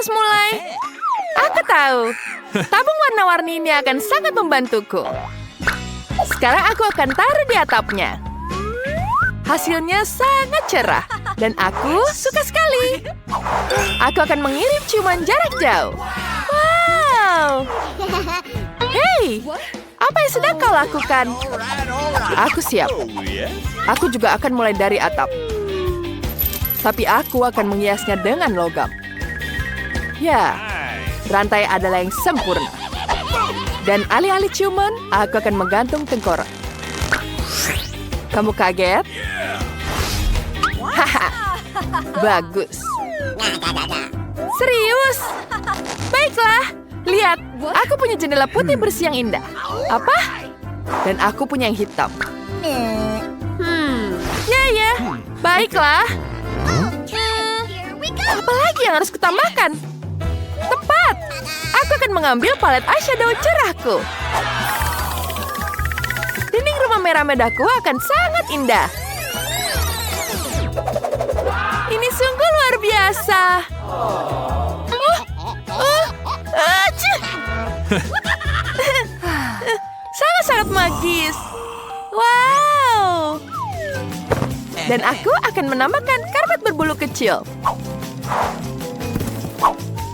harus mulai. Aku tahu. Tabung warna-warni ini akan sangat membantuku. Sekarang aku akan taruh di atapnya. Hasilnya sangat cerah. Dan aku suka sekali. Aku akan mengirim ciuman jarak jauh. Wow. Hei, apa yang sedang kau lakukan? Aku siap. Aku juga akan mulai dari atap. Tapi aku akan menghiasnya dengan logam. Ya, rantai adalah yang sempurna. Dan alih-alih ciuman, aku akan menggantung tengkorak. Kamu kaget? Haha, bagus. Serius? Baiklah, lihat. Aku punya jendela putih bersih yang indah. Apa? Dan aku punya yang hitam. Ya. Baiklah. Apa lagi yang harus kutambahkan? Tepat. Aku akan mengambil palet eyeshadow cerahku. Dinding rumah merah medahku akan sangat indah. Ini sungguh luar biasa. Sangat-sangat magis. Wow. Dan aku akan menambahkan karpet berbulu kecil.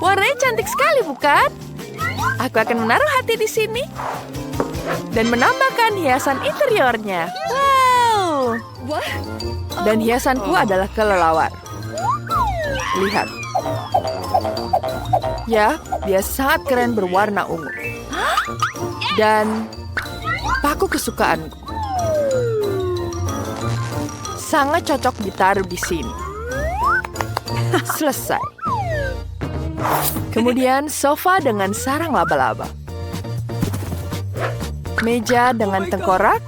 Warnanya cantik sekali, bukan? Aku akan menaruh hati di sini. Dan menambahkan hiasan interiornya. Wow. Dan hiasanku adalah kelelawar. Lihat. Ya, dia sangat keren berwarna ungu. Dan paku kesukaanku. Sangat cocok ditaruh di sini. Selesai. Kemudian sofa dengan sarang laba-laba. Meja dengan tengkorak.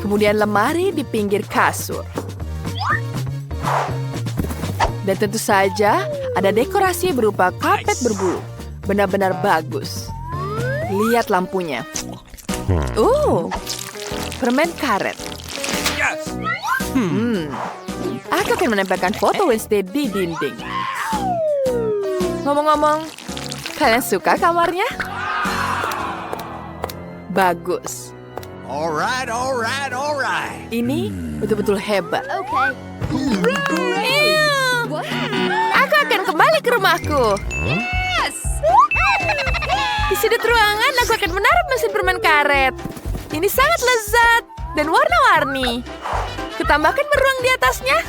Kemudian lemari di pinggir kasur. Dan tentu saja ada dekorasi berupa karpet berbulu. Benar-benar bagus. Lihat lampunya. Permen karet. Aku akan menempelkan foto Wednesday di dinding. Ngomong-ngomong, kalian suka kamarnya? Bagus. Alright. Ini betul-betul hebat. Aku akan kembali ke rumahku. Di sudut ruangan, aku akan menaruh mesin permen karet. Ini sangat lezat dan warna-warni. Kutambahkan beruang di atasnya.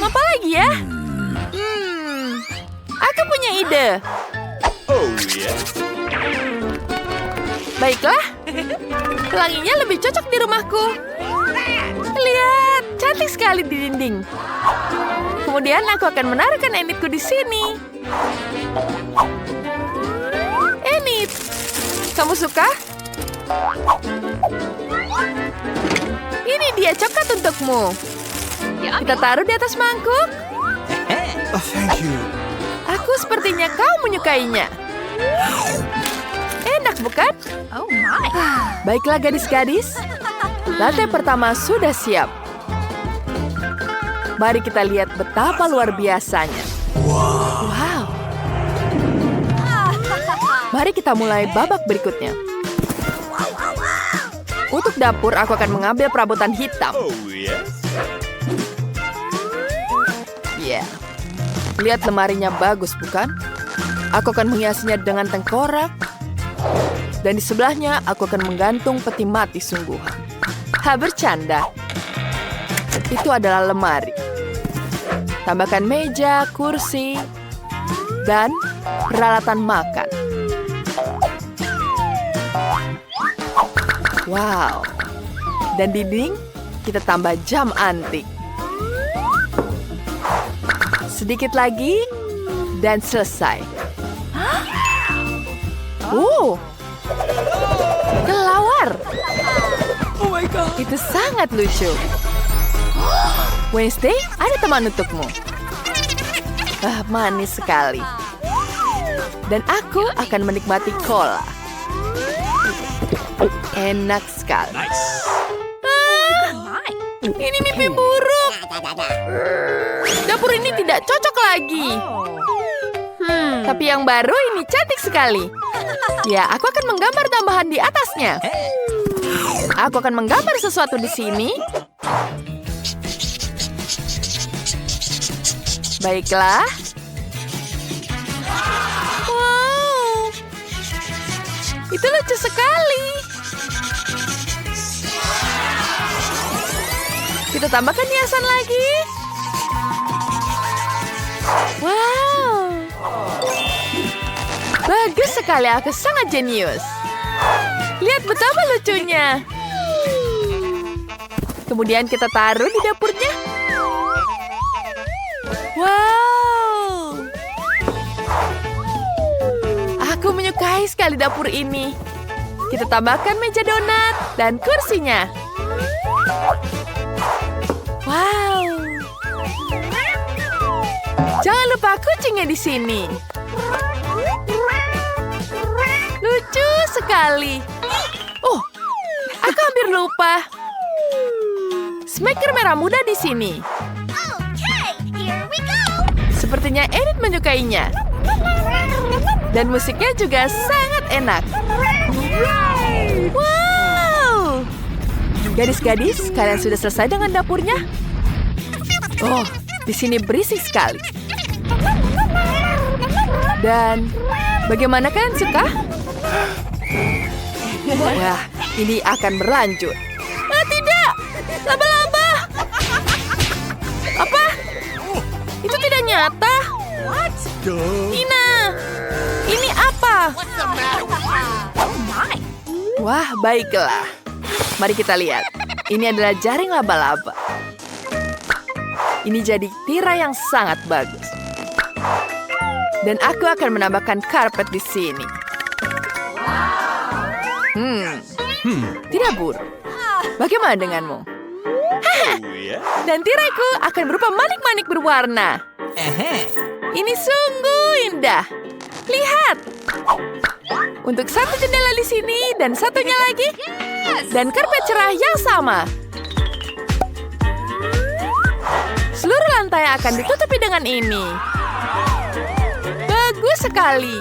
Apa lagi ya? Aku punya ide. Baiklah. Pelanginya lebih cocok di rumahku. Lihat, cantik sekali di dinding. Kemudian aku akan menaruhkan Enidku di sini. Enid, kamu suka? Ini dia coklat untukmu. Kita taruh di atas mangkuk. Thank you. Aku sepertinya kau menyukainya. Enak, bukan? Baiklah gadis-gadis. Latte pertama sudah siap. Mari kita lihat betapa luar biasanya. Wow. Mari kita mulai babak berikutnya. Untuk dapur, aku akan mengambil perabotan hitam. Ya. Lihat lemarinya bagus, bukan? Aku akan menghiasnya dengan tengkorak. Dan di sebelahnya, aku akan menggantung peti mati sungguhan. Bercanda. Itu adalah lemari. Tambahkan meja, kursi, dan peralatan makan. Wow. Dan dinding, kita tambah jam antik. Sedikit lagi, dan selesai. Kelelawar. Oh my God. Itu sangat lucu. Wednesday, ada teman untukmu. Manis sekali. Dan aku akan menikmati cola. Enak sekali. Ini mimpi buruk. Dapur ini tidak cocok lagi. Tapi yang baru ini cantik sekali. Ya, aku akan menggambar tambahan di atasnya. Aku akan menggambar sesuatu di sini. Baiklah. Wow. Itu lucu sekali. Kita tambahkan hiasan lagi. Wow. Bagus sekali, aku sangat jenius. Lihat betapa lucunya. Kemudian kita taruh di dapurnya. Wow. Aku menyukai sekali dapur ini. Kita tambahkan meja donat dan kursinya. Wow. Jangan lupa kucingnya di sini. Lucu sekali. Oh, aku hampir lupa. Smacker merah muda di sini. Sepertinya Enid menyukainya. Dan musiknya juga sangat enak. Wow. Gadis-gadis, kalian sudah selesai dengan dapurnya? Oh, di sini berisik sekali. Dan bagaimana kalian suka? Wah, ini akan berlanjut. Ah, tidak! Laba-laba! Apa? Itu tidak nyata. Tina, ini apa? Wah, baiklah. Mari kita lihat. Ini adalah jaring laba-laba. Ini jadi tirai yang sangat bagus. Dan aku akan menambahkan karpet di sini. Tidak buruk. Bagaimana denganmu? Dan tiraiku akan berupa manik-manik berwarna. Ini sungguh indah. Lihat. Untuk satu jendela di sini dan satunya lagi. Dan karpet cerah yang sama. Seluruh lantai akan ditutupi dengan ini. Bagus sekali.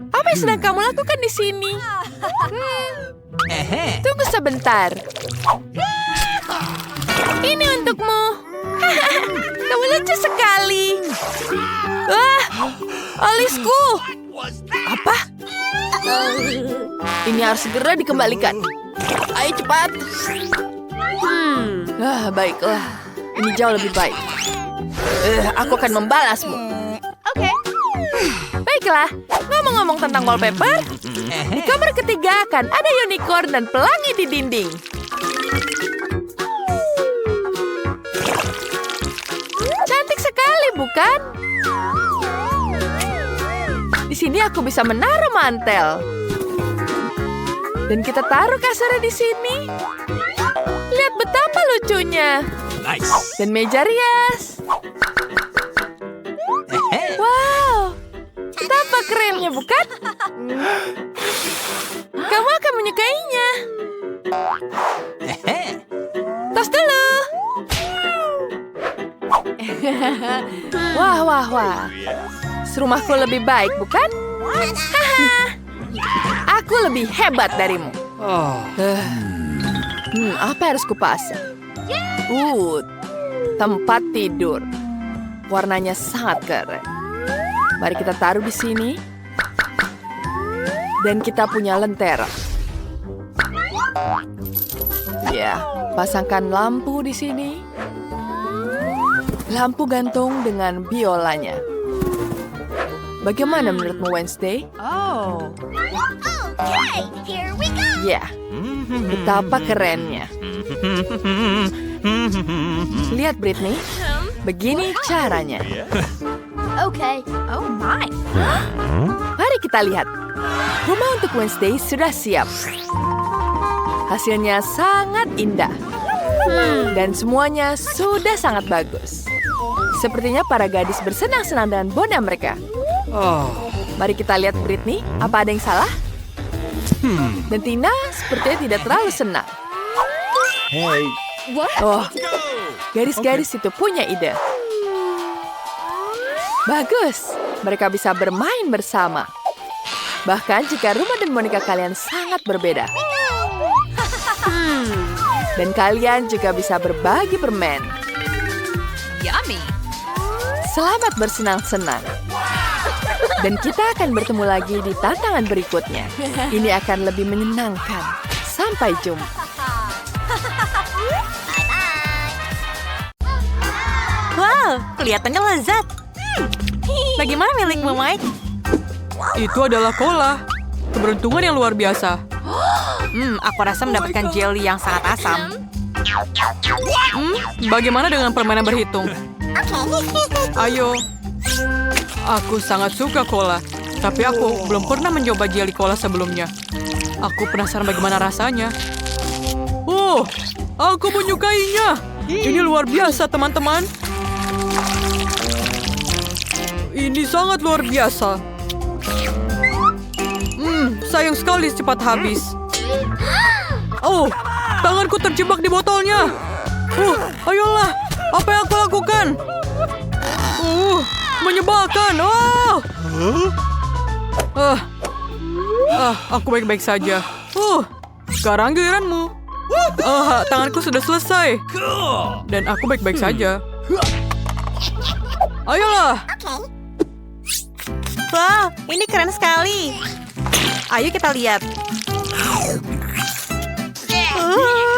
Apa yang sedang kamu lakukan di sini? Tunggu sebentar. Ini untukmu. Kamu lucu sekali. Wah, alisku. Apa? Ini harus segera dikembalikan. Ayo cepat. Baiklah. Ini jauh lebih baik. Aku akan membalasmu. Oke. Baiklah, ngomong-ngomong tentang wallpaper, di kamar ketiga akan ada unicorn dan pelangi di dinding. Cantik sekali, bukan? Di sini aku bisa menaruh mantel. Dan kita taruh kasurnya di sini. Lihat betapa lucunya. Dan meja rias. Wow, betapa kerennya, bukan? Kamu akan menyukainya. Tos dulu. Wah. Serumahku lebih baik, bukan? Haha. Aku lebih hebat darimu. Apa yang harus kupasang? Tempat tidur. Warnanya sangat keren. Mari kita taruh di sini. Dan kita punya lentera. Ya, pasangkan lampu di sini. Lampu gantung dengan biolanya. Bagaimana menurutmu, Wednesday? Here we go. Ya, betapa kerennya. Lihat, Britney. Begini caranya. Okay. Oh my. Mari kita lihat. Rumah untuk Wednesday sudah siap. Hasilnya sangat indah. Dan semuanya sudah sangat bagus. Sepertinya para gadis bersenang-senang dengan bonda mereka. Mari kita lihat, Britney. Apa ada yang salah? Dan Tina sepertinya tidak terlalu senang. Hey. Oh, gadis-gadis itu punya ide. Bagus. mereka bisa bermain bersama. Bahkan jika rumah dan boneka kalian sangat berbeda. Dan kalian juga bisa berbagi permen. Yummy. Selamat bersenang-senang. Dan kita akan bertemu lagi di tantangan berikutnya. Ini akan lebih menyenangkan. Sampai jumpa. Wow, kelihatannya lezat. Bagaimana milikmu, Mike? Itu adalah cola. Keberuntungan yang luar biasa. Aku rasa mendapatkan jelly yang sangat asam. Bagaimana dengan permainan berhitung? Ayo. Aku sangat suka cola. Tapi aku belum pernah mencoba jelly cola sebelumnya. Aku penasaran bagaimana rasanya. Oh, aku menyukainya. Ini luar biasa, teman-teman. Ini sangat luar biasa. Sayang sekali cepat habis. Oh, tanganku terjebak di botolnya. Ayolah, apa yang aku lakukan? Menyebalkan. Aku baik-baik saja. Sekarang giliranmu. Tanganku sudah selesai. Dan aku baik-baik saja. Ayolah. Wow, ini keren sekali. Ayo kita lihat.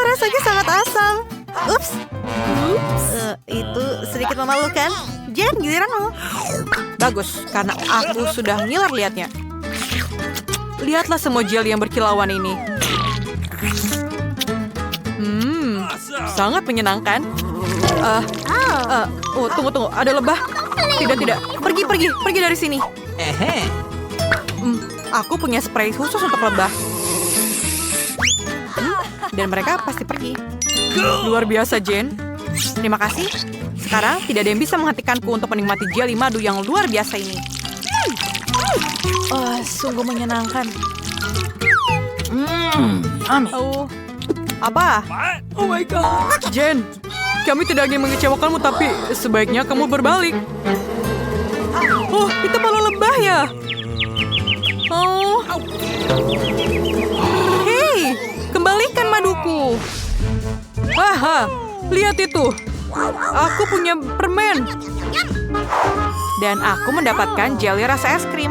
Rasanya sangat asam. Ups. Itu sedikit memalukan. Jen, giliranmu. Bagus, karena aku sudah ngiler lihatnya. Lihatlah semua jelly yang berkilauan ini. Sangat menyenangkan. Tunggu. Ada lebah. Tidak. Pergi dari sini. Aku punya spray khusus untuk lebah. Dan mereka pasti pergi. Luar biasa, Jen. Terima kasih. Sekarang tidak ada yang bisa menghentikanku untuk menikmati jelly madu yang luar biasa ini. Sungguh menyenangkan. Apa? Oh my God. Jen, kami tidak ingin mengecewakanmu, tapi sebaiknya kamu berbalik. Itu malah lebah ya? Hei, kembalikan maduku. Lihat itu. Aku punya permen. Dan aku mendapatkan jelly rasa es krim.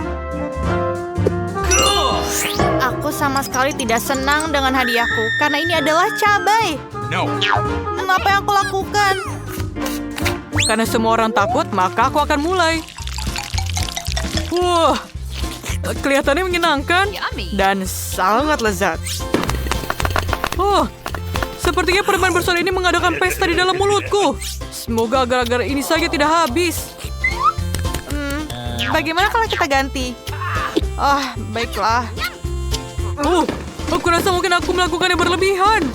Aku sama sekali tidak senang dengan hadiahku, karena ini adalah cabai. Apa yang aku lakukan? Karena semua orang takut, maka aku akan mulai. Kelihatannya menyenangkan dan sangat lezat. Sepertinya permen bersoda ini mengadakan pesta di dalam mulutku. Semoga agar-agar ini saja tidak habis. Bagaimana kalau kita ganti? Baiklah. Aku rasa mungkin aku melakukannya berlebihan.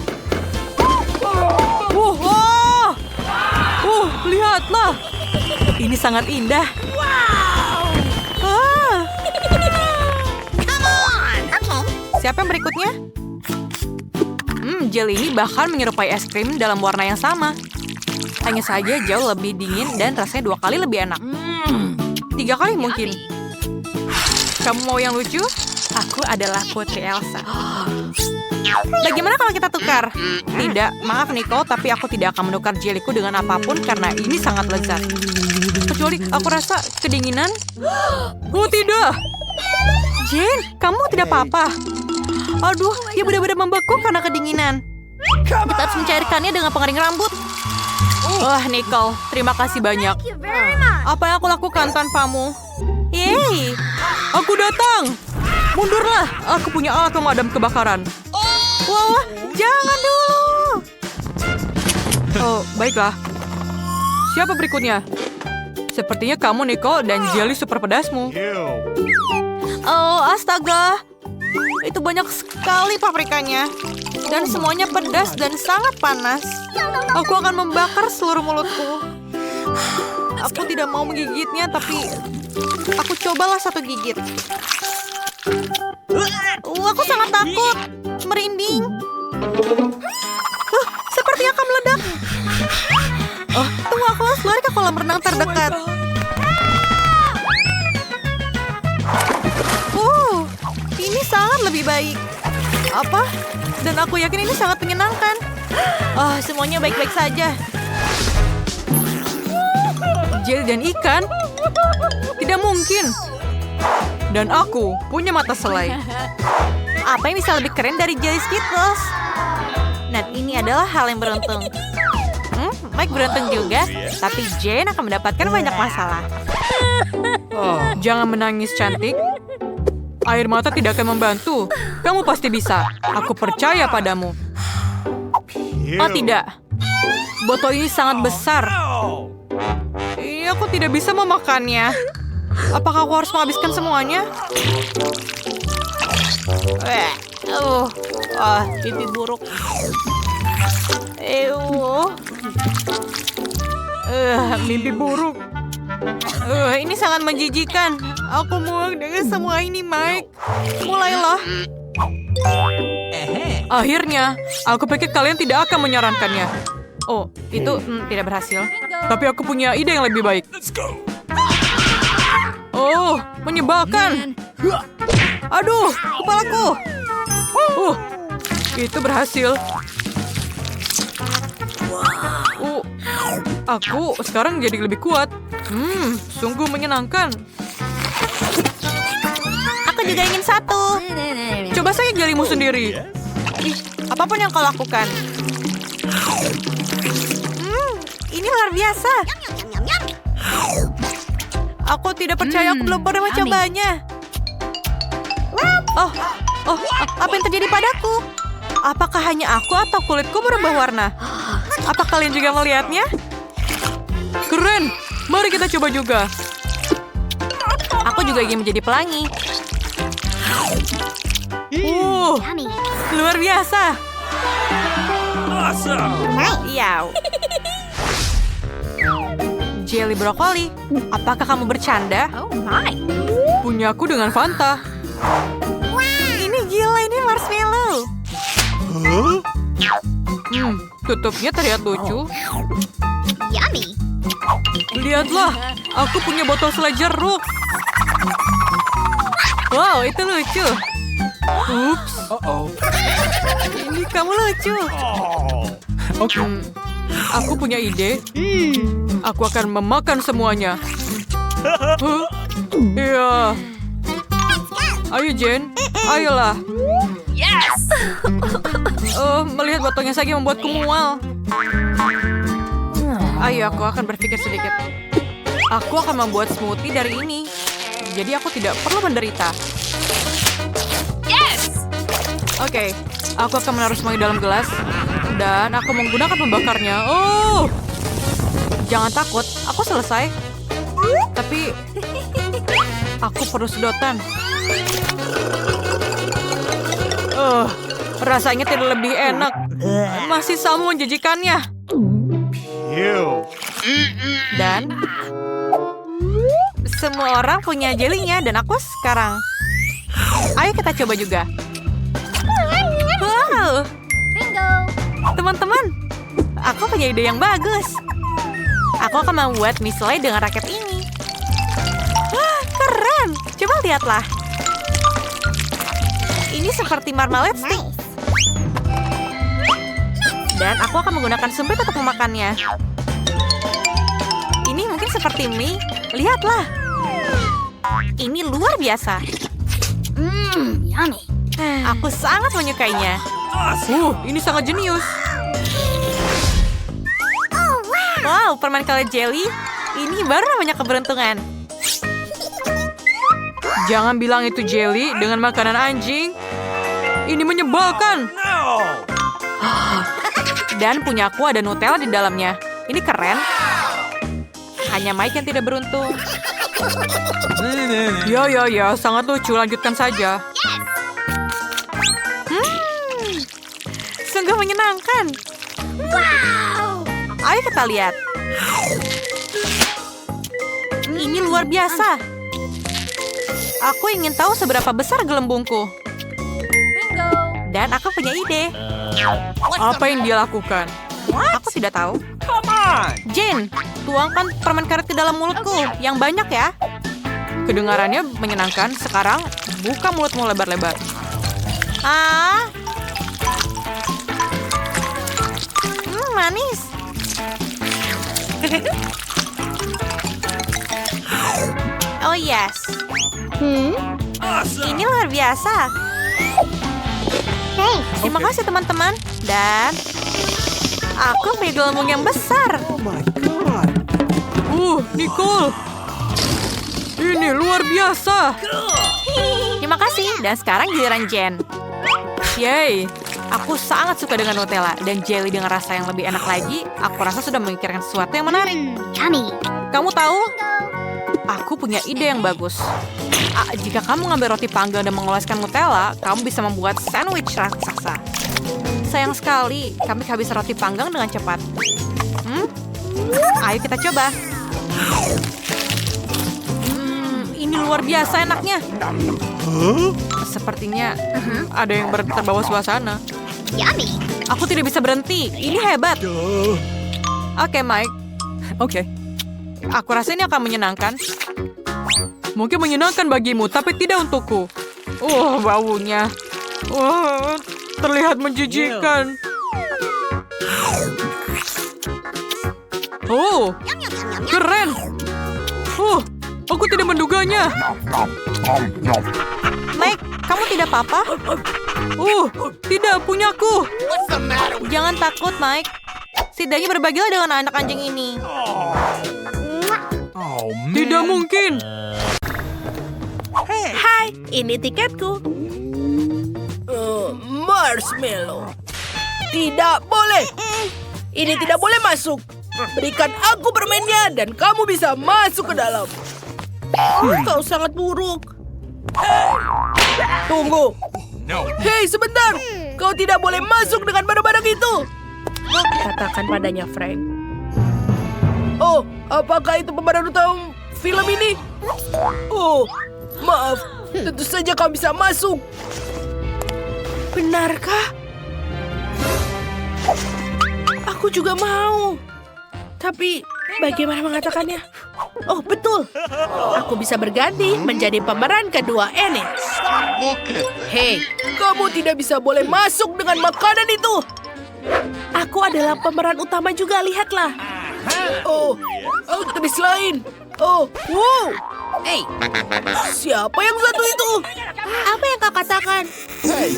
Lihatlah. Ini sangat indah. Siapa yang berikutnya? Jelly ini bahkan menyerupai es krim dalam warna yang sama. Hanya saja jauh lebih dingin dan rasanya 2 kali lebih enak. 3 kali mungkin. Kamu mau yang lucu? Aku adalah Putri Elsa. Bagaimana kalau kita tukar? Tidak, maaf Nicole, tapi aku tidak akan menukar jellyku dengan apapun karena ini sangat lezat. Kecuali aku rasa kedinginan. Tidak. Jane, kamu tidak apa-apa. Aduh, dia benar-benar membeku karena kedinginan. Kita harus mencairkannya dengan pengering rambut. Nicole, terima kasih banyak. Thank you very much. Apa yang aku lakukan tanpamu? Yeay. Aku datang. Mundurlah. Aku punya alat pemadam kebakaran. Wah, jangan dulu. Baiklah. Siapa berikutnya? Sepertinya kamu, Nicole, dan jelly super pedasmu. Astaga. Itu banyak sekali paprikanya. Dan semuanya pedas dan sangat panas. Aku akan membakar seluruh mulutku. Aku tidak mau menggigitnya, tapi aku cobalah 1 gigit. Aku sangat takut. Merinding. Sepertinya akan meledak. Tunggu, aku harus lari ke kolam renang terdekat. Ini sangat lebih baik. Apa? Dan aku yakin ini sangat menyenangkan. Oh, semuanya baik-baik saja. Jelly dan ikan? Tidak mungkin. Dan aku punya mata selai. Apa yang bisa lebih keren dari jelly Skittles? Dan ini adalah hal yang beruntung. Mike beruntung juga, tapi Jane akan mendapatkan banyak masalah. Jangan menangis, cantik. Air mata tidak akan membantu. Kamu pasti bisa. Aku percaya padamu. Oh tidak. Botol ini sangat besar. Aku tidak bisa memakannya. Apakah aku harus menghabiskan semuanya? Mimpi buruk. Mimpi buruk. Ini sangat menjijikan. Aku muak dengan semua ini, Mike. Mulailah. Akhirnya, aku pikir kalian tidak akan menyarankannya. Oh, itu tidak berhasil. Tapi aku punya ide yang lebih baik. Oh, menyebalkan. Aduh, kepalaku. Itu berhasil. Aku sekarang jadi lebih kuat. Sungguh menyenangkan. Aku juga ingin satu. Coba saja jelimu sendiri. Apapun yang kau lakukan. Ini luar biasa. Aku tidak percaya aku belum pernah mencobanya. Apa yang terjadi padaku? Apakah hanya aku atau kulitku berubah warna? Apa kalian juga melihatnya? Keren. Mari kita coba juga. Aku juga ingin menjadi pelangi. Luar biasa. Yaw. Jelly brokoli. Apakah kamu bercanda? Oh my. Punyaku dengan Fanta. Ini gila, ini marshmallow. Tutupnya terlihat lucu. Yummy. Lihatlah, aku punya botol selai jeruk. Wow, itu lucu. Ups. Ini kamu lucu. Aku punya ide. Aku akan memakan semuanya. Iya. Ayo, Jen. Ayolah. Yes. Melihat botolnya saja membuatku mual. Ayo, aku akan berpikir sedikit. Aku akan membuat smoothie dari ini. Jadi aku tidak perlu menderita. Yes. Oke, aku akan menaruh semuanya dalam gelas. Dan aku menggunakan pembakarnya. Oh! Jangan takut, aku selesai. Tapi aku perlu sedotan. Rasanya tidak lebih enak. Masih sama menjijikannya. Dan semua orang punya jelinya dan aku sekarang. Ayo kita coba juga. Wow. Bingo. Teman-teman, aku punya ide yang bagus. Aku akan membuat mie selai dengan raket ini. Wah, keren. Coba lihatlah. Ini seperti marmalade stick. Dan aku akan menggunakan sumpit untuk memakannya. Ini mungkin seperti mie. Lihatlah. Ini luar biasa. Yummy. Aku sangat menyukainya. Ini sangat jenius. Wow, permen karet jelly. Ini baru namanya keberuntungan. Jangan bilang itu jelly dengan makanan anjing. Ini menyebalkan. Dan punyaku ada Nutella di dalamnya. Ini keren. Hanya Mike yang tidak beruntung. Ya, sangat lucu. Lanjutkan saja. Sungguh menyenangkan. Wow. Ayo kita lihat. Ini luar biasa. Aku ingin tahu seberapa besar gelembungku. Bingo. Dan aku punya ide. Apa yang dia lakukan? Aku tidak tahu. Jane, tuangkan permen karet ke dalam mulutku. Yang banyak ya. Kedengarannya menyenangkan. Sekarang buka mulutmu lebar-lebar. Manis. Oh yes. Ini luar biasa. Hey. Terima kasih teman-teman. Dan aku punya gelembung yang besar. Oh my god. Nicole. Ini luar biasa. Terima kasih. Dan sekarang giliran Jen. Yay. Aku sangat suka dengan Nutella dan jelly dengan rasa yang lebih enak lagi. Aku rasa sudah memikirkan sesuatu yang menarik. Yummy. Kamu tahu? Aku punya ide yang bagus. Jika kamu ngambil roti panggang dan mengoleskan Nutella, kamu bisa membuat sandwich raksasa. Sayang sekali, kami kehabisan roti panggang dengan cepat. Ayo kita coba. Ini luar biasa enaknya. Sepertinya ada yang terbawa suasana. Yummy. Aku tidak bisa berhenti. Ini hebat. Oke, Mike. Oke. Aku rasa ini akan menyenangkan. Mungkin menyenangkan bagimu, tapi tidak untukku. Baunya. Terlihat menjijikkan. Keren. Aku tidak menduganya. Mike, kamu tidak apa-apa? Tidak punyaku. Jangan takut, Mike. Setidaknya berbagilah dengan anak anjing ini. Tidak mungkin. Hai, ini tiketku. Marshmallow. Tidak boleh. Ini tidak boleh masuk. Berikan aku permennya dan kamu bisa masuk ke dalam. Kau sangat buruk. Tunggu. Hei, sebentar. Kau tidak boleh masuk dengan barang-barang itu. Katakan padanya, Frank. Oh, apakah itu pemeran utama film ini? Oh, maaf. Tentu saja kau bisa masuk. Benarkah? Aku juga mau. Tapi bagaimana mengatakannya? Oh, betul. Aku bisa berganti menjadi pemeran kedua ini. Hei, kamu tidak bisa boleh masuk dengan makanan itu. Aku adalah pemeran utama juga, lihatlah. Oh, aktris lain. Oh, wow. Hey, siapa yang satu itu? Apa yang kau katakan?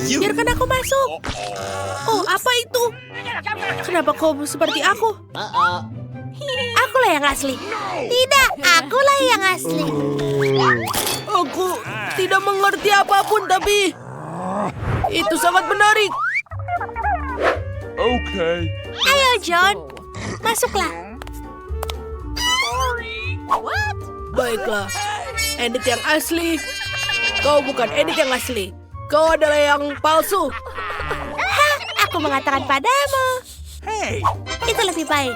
Biarkan aku masuk. Oh, apa itu? Kenapa kau seperti aku? Akulah yang asli. Tidak, akulah yang asli. Aku tidak mengerti apapun, tapi itu sangat menarik. Okay. Ayo, John. Masuklah. Baiklah. Edit yang asli. Kau bukan Edit yang asli. Kau adalah yang palsu. Aku mengatakan padamu. Hey. Itu lebih baik.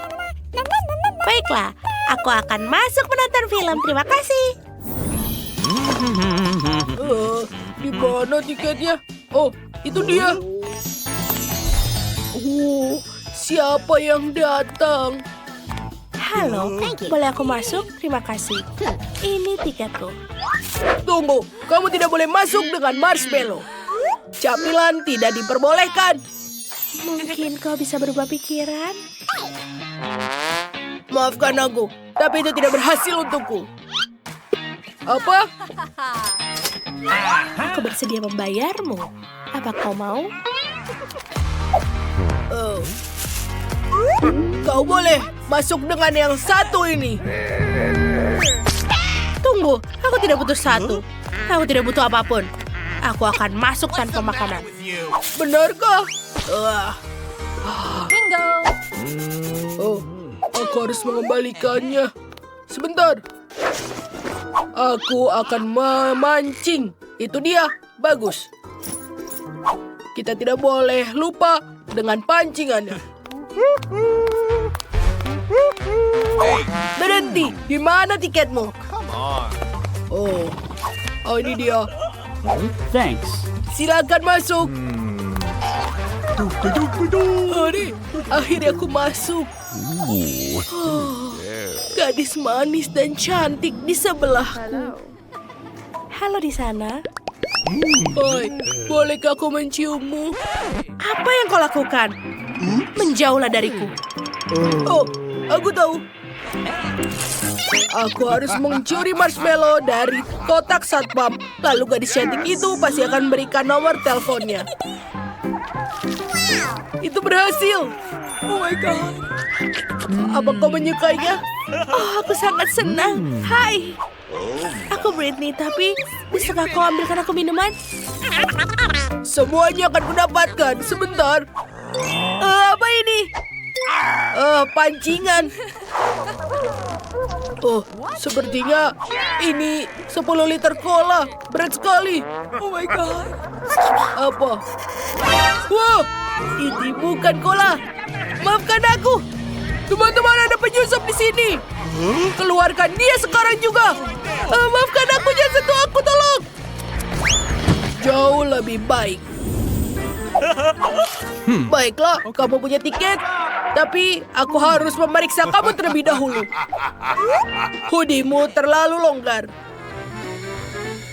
Baiklah, aku akan masuk menonton film. Terima kasih. Di mana tiketnya? Oh, itu dia. Siapa yang datang? Halo, boleh aku masuk? Terima kasih. Ini tiketku. Tunggu, kamu tidak boleh masuk dengan marshmallow. Camilan tidak diperbolehkan. Mungkin kau bisa berubah pikiran? Maafkan aku, tapi itu tidak berhasil untukku. Apa? Aku bersedia membayarmu. Apa kau mau? Kau boleh masuk dengan yang satu ini. Tunggu, aku tidak butuh satu. Aku tidak butuh apapun. Aku akan masuk tanpa makanan. Benarkah? Bingo. Oh, aku harus mengembalikannya. Sebentar. Aku akan memancing. Itu dia. Bagus. Kita tidak boleh lupa dengan pancingannya. Berhenti. Di mana tiketmu? Oh, ini dia. Thanks. Silakan masuk. Akhirnya aku masuk. Gadis manis dan cantik di sebelahku. Halo di sana. Oi, bolehkah aku menciummu? Apa yang kau lakukan? Menjauhlah dariku. Oh, aku tahu. Aku harus mencuri marshmallow dari kotak satpam. Lalu gadis cantik itu pasti akan memberikan nomor teleponnya. Itu berhasil. Oh my god. Apa kau menyukainya? Oh, aku sangat senang. Hai. Aku Britney, tapi bisakah kau ambilkan aku minuman? Semuanya akan kudapatkan. Sebentar. Apa ini? Pancingan. Oh, sepertinya ini 10 liter cola. Berat sekali. Oh my god. Apa? Wow, ini bukan cola. Maafkan aku. Teman-teman, ada penyusup di sini. Keluarkan dia sekarang juga. Maafkan aku, jangan sentuh aku, tolong. Jauh lebih baik. Baiklah, kamu punya tiket. Tapi aku harus memeriksa kamu terlebih dahulu. Hoodie-mu terlalu longgar.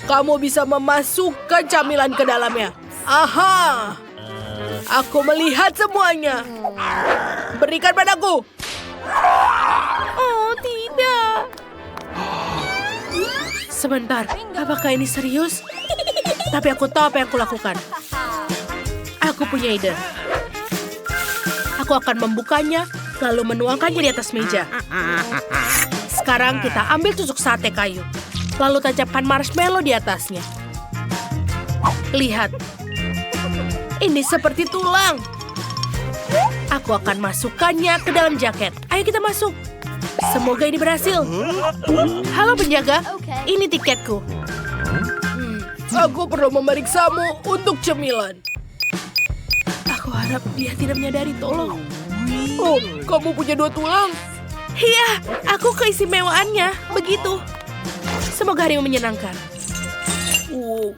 Kamu bisa memasukkan camilan ke dalamnya. Aha! Aku melihat semuanya. Berikan padaku. Oh, tidak. Sebentar, apakah ini serius? Tapi aku tahu apa yang aku lakukan. Aku punya ide. Aku akan membukanya, lalu menuangkannya di atas meja. Sekarang kita ambil tusuk sate kayu, lalu tancapkan marshmallow di atasnya. Lihat, ini seperti tulang. Aku akan masukkannya ke dalam jaket. Ayo kita masuk. Semoga ini berhasil. Halo penjaga, ini tiketku. Aku perlu memeriksamu untuk cemilan. Aku harap dia tidak menyadari, tolong. Oh, kamu punya 2 tulang? Iya, aku keistimewaannya. Begitu. Semoga harimu menyenangkan. Wow.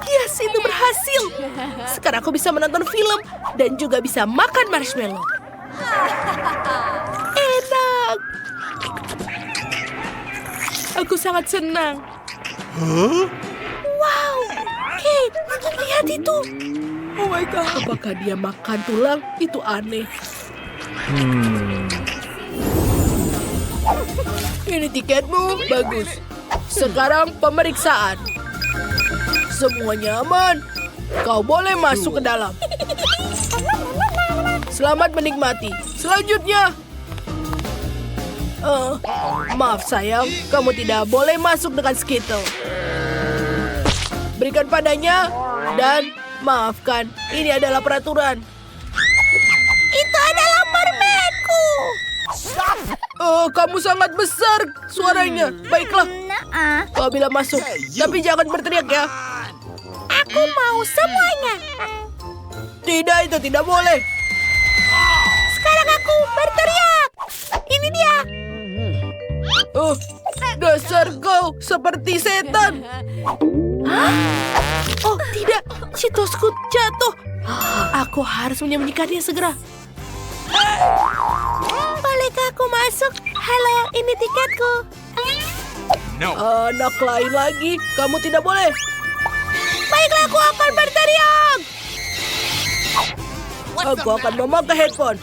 Yes, itu berhasil. Sekarang aku bisa menonton film dan juga bisa makan marshmallow. Enak. Aku sangat senang. Wow, Kate, lihat itu. Oh my god, apakah dia makan tulang? Itu aneh. Ini tiketmu, bagus. Sekarang pemeriksaan. Semuanya aman. Kau boleh masuk ke dalam. Selamat menikmati. Selanjutnya. Maaf sayang, kamu tidak boleh masuk dengan Skittle. Berikan padanya dan maafkan, ini adalah peraturan. Itu adalah permenku. Kamu sangat besar suaranya. Baiklah, kau bila masuk, tapi jangan berteriak ya. Aku mau semuanya. Tidak, itu tidak boleh. Sekarang aku berteriak. Ini dia. Dasar kau seperti setan. Oh tidak, Cheetosku jatuh. Aku harus menyembunyikannya segera. Bolehkah aku masuk? Halo, ini tiketku. No. Anak lain lagi, kamu tidak boleh. Baiklah, aku akan berteriak. Aku akan memakai headphone.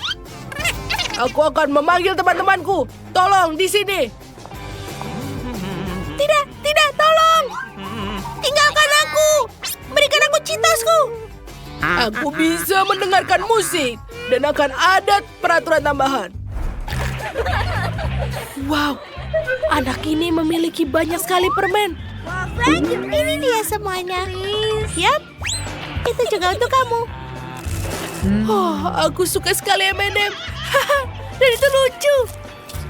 Aku akan memanggil teman-temanku. Tolong, di sini. Tidak, tolong. Tinggalkan aku. Berikan aku Cheetosku. Aku bisa mendengarkan musik. Dan akan ada peraturan tambahan. Wow, anak ini memiliki banyak sekali permen. Frank, ini dia semuanya. Yap, itu juga untuk kamu. Oh, aku suka sekali M&M. Dan itu lucu.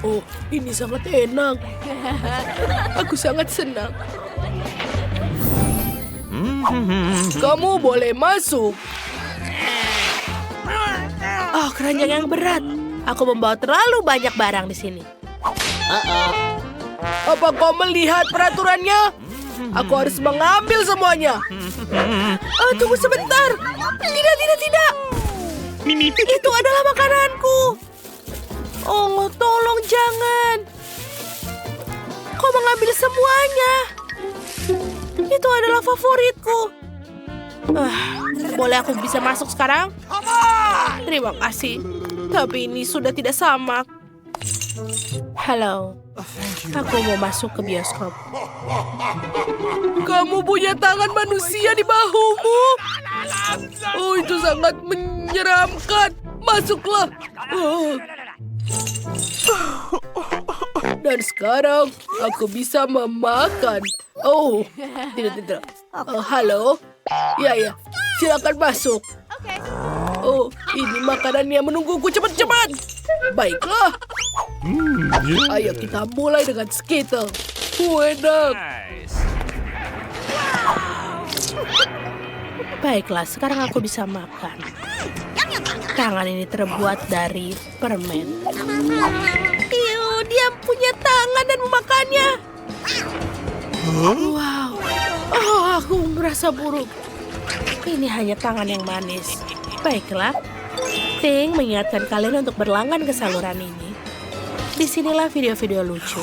Oh, ini sangat enak. Aku sangat senang. Kamu boleh masuk. Oh, keranjang yang berat. Aku membawa terlalu banyak barang di sini. Apa kau melihat peraturannya? Aku harus mengambil semuanya. Tunggu sebentar. Tidak. Itu adalah makananku. Oh, tolong jangan. Kau mengambil semuanya. Itu adalah favoritku. Boleh aku bisa masuk sekarang? Terima kasih. Tapi ini sudah tidak sama. Halo. Aku mau masuk ke bioskop. Kamu punya tangan manusia di bahumu. Oh, itu sangat menyeramkan. Masuklah. Dan sekarang aku bisa memakan. Oh, tidak. Halo? Ya, silakan masuk. Oh, ini makanan yang menungguku. Cepat. Baiklah. Ayo kita mulai dengan Skittle. Enak. Nice. Baiklah, sekarang aku bisa makan. Tangan ini terbuat dari permen. Dia punya tangan dan memakannya. Wow. Oh, aku merasa buruk. Ini hanya tangan yang manis. Baiklah. Ting mengingatkan kalian untuk berlangganan ke saluran ini. Disinilah video-video lucu.